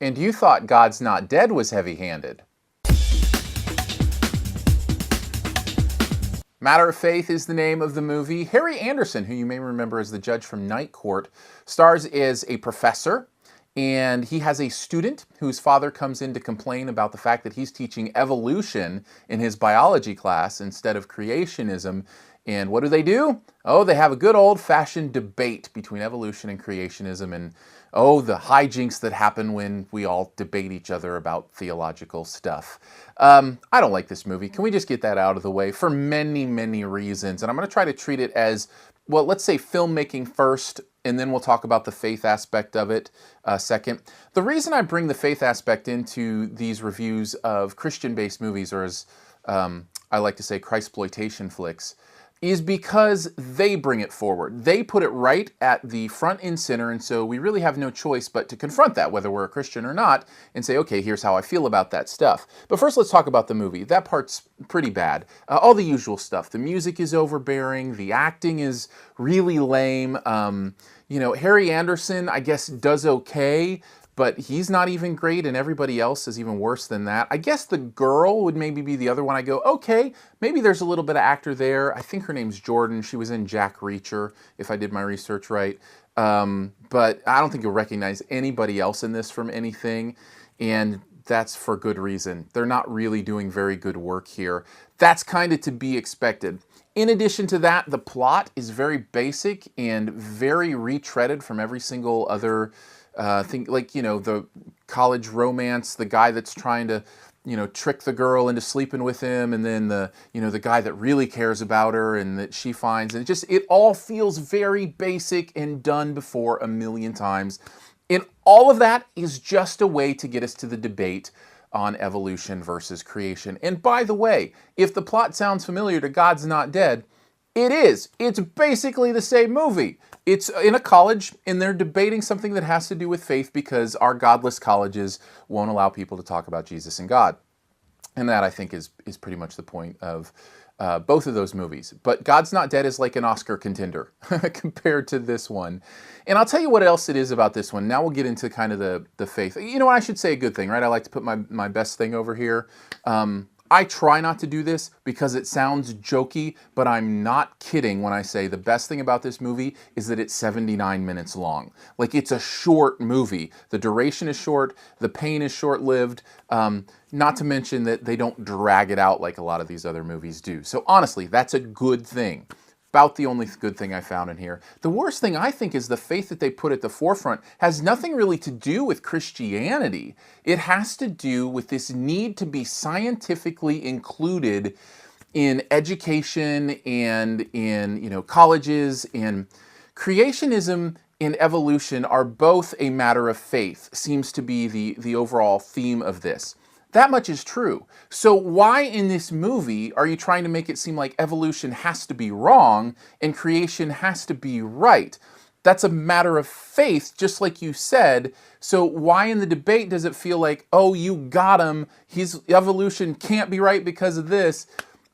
And you thought God's Not Dead was heavy-handed. Matter of Faith is the name of the movie. Harry Anderson, who you may remember as the judge from Night Court, stars as a professor, and he has a student whose father comes in to complain about the fact that he's teaching evolution in his biology class instead of creationism. And what do? Oh, they have a good old-fashioned debate between evolution and creationism, and oh, the hijinks that happen when we all debate each other about theological stuff. I don't like this movie. Can we just get that out of the way? For many, many reasons. And I'm going to try to treat it as, well, let's say filmmaking first, and then we'll talk about the faith aspect of it second. The reason I bring the faith aspect into these reviews of Christian-based movies, or as I like to say, Christploitation flicks, is because they bring it forward. They put it right at the front and center, and so we really have no choice but to confront that, whether we're a Christian or not, and say, okay, here's how I feel about that stuff. But first, let's talk about the movie. That part's pretty bad. All the usual stuff. The music is overbearing. The acting is really lame. Harry Anderson, I guess, does okay, but he's not even great, and everybody else is even worse than that. I guess the girl would maybe be the other one I go, okay, maybe there's a little bit of actor there. I think her name's Jordan. She was in Jack Reacher, if I did my research right. But I don't think you'll recognize anybody else in this from anything, and that's for good reason. They're not really doing very good work here. That's kind of to be expected. In addition to that, the plot is very basic and very retreaded from every single other thing, like, the college romance, the guy that's trying to, trick the girl into sleeping with him, and then the guy that really cares about her and that she finds, and it all feels very basic and done before a million times. And all of that is just a way to get us to the debate on evolution versus creation. And by the way, if the plot sounds familiar to God's Not Dead, it is. It's basically the same movie. It's in a college, and they're debating something that has to do with faith because our godless colleges won't allow people to talk about Jesus and God. And that, I think, is pretty much the point of both of those movies. But God's Not Dead is like an Oscar contender compared to this one. And I'll tell you what else it is about this one. Now we'll get into kind of the faith. I should say a good thing, right? I like to put my best thing over here. I try not to do this because it sounds jokey, but I'm not kidding when I say the best thing about this movie is that it's 79 minutes long. Like, it's a short movie. The duration is short, the pain is short-lived, not to mention that they don't drag it out like a lot of these other movies do. So honestly, that's a good thing. About the only good thing I found in here. The worst thing, I think, is the faith that they put at the forefront has nothing really to do with Christianity. It has to do with this need to be scientifically included in education and in colleges. And creationism and evolution are both a matter of faith, seems to be the overall theme of this. That much is true. So why in this movie are you trying to make it seem like evolution has to be wrong and creation has to be right? That's a matter of faith, just like you said. So why in the debate does it feel like, oh, you got him, evolution can't be right because of this?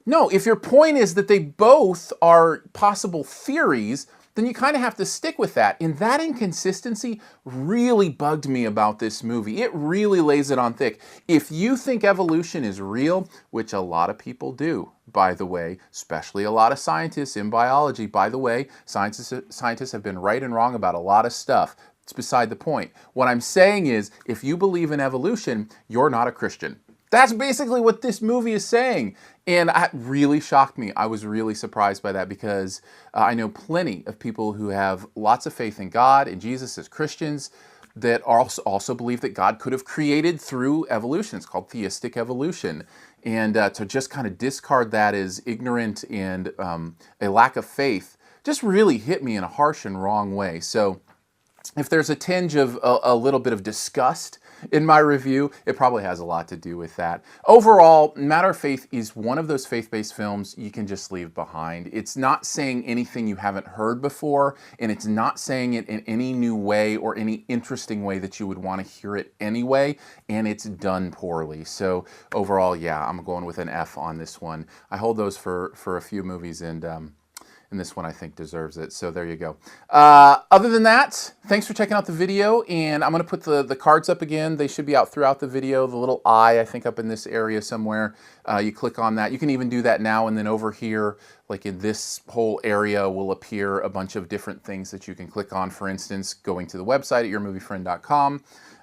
No, if your point is that they both are possible theories, then you kind of have to stick with that. And that inconsistency really bugged me about this movie. It really lays it on thick. If you think evolution is real, which a lot of people do, by the way, especially a lot of scientists in biology, by the way, scientists have been right and wrong about a lot of stuff. It's beside the point. What I'm saying is, if you believe in evolution, you're not a Christian. That's basically what this movie is saying. And it really shocked me. I was really surprised by that because I know plenty of people who have lots of faith in God and Jesus as Christians that also believe that God could have created through evolution. It's called theistic evolution. And to just kind of discard that as ignorant and a lack of faith just really hit me in a harsh and wrong way. So if there's a tinge of a little bit of disgust in my review, it probably has a lot to do with that. Overall, Matter of Faith is one of those faith-based films you can just leave behind. It's not saying anything you haven't heard before, and it's not saying it in any new way or any interesting way that you would want to hear it anyway, and it's done poorly. So overall, yeah, I'm going with an F on this one. I hold those for a few movies, and and this one I think deserves it. So there you go. Other than that, thanks for checking out the video, and I'm going to put the cards up again. They should be out throughout the video. The little eye, I think, up in this area somewhere. You click on that. You can even do that now, and then over here, like in this whole area, will appear a bunch of different things that you can click on. For instance, going to the website at yourmoviefriend.com.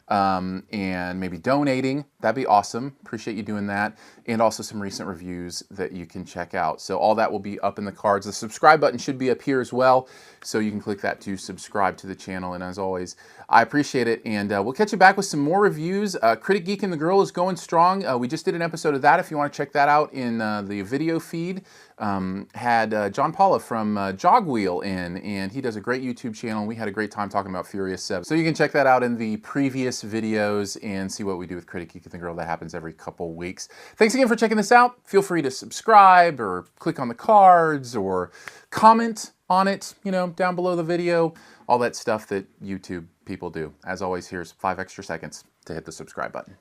And maybe donating. That'd be awesome. Appreciate you doing that. And also some recent reviews that you can check out. So all that will be up in the cards. The subscribe button should be up here as well. So you can click that to subscribe to the channel. And as always, I appreciate it. And we'll catch you back with some more reviews. Critic Geek and the Girl is going strong. We just did an episode of that if you want to check that out in the video feed. Had John Paula from Jogwheel in, and he does a great YouTube channel. We had a great time talking about Furious 7. So you can check that out in the previous videos and see what we do with Critic Geek and the Girl. That happens every couple weeks. Thanks again for checking this out. Feel free to subscribe or click on the cards or comment on it, you know, down below the video. All that stuff that YouTube people do. As always, here's 5 extra seconds to hit the subscribe button.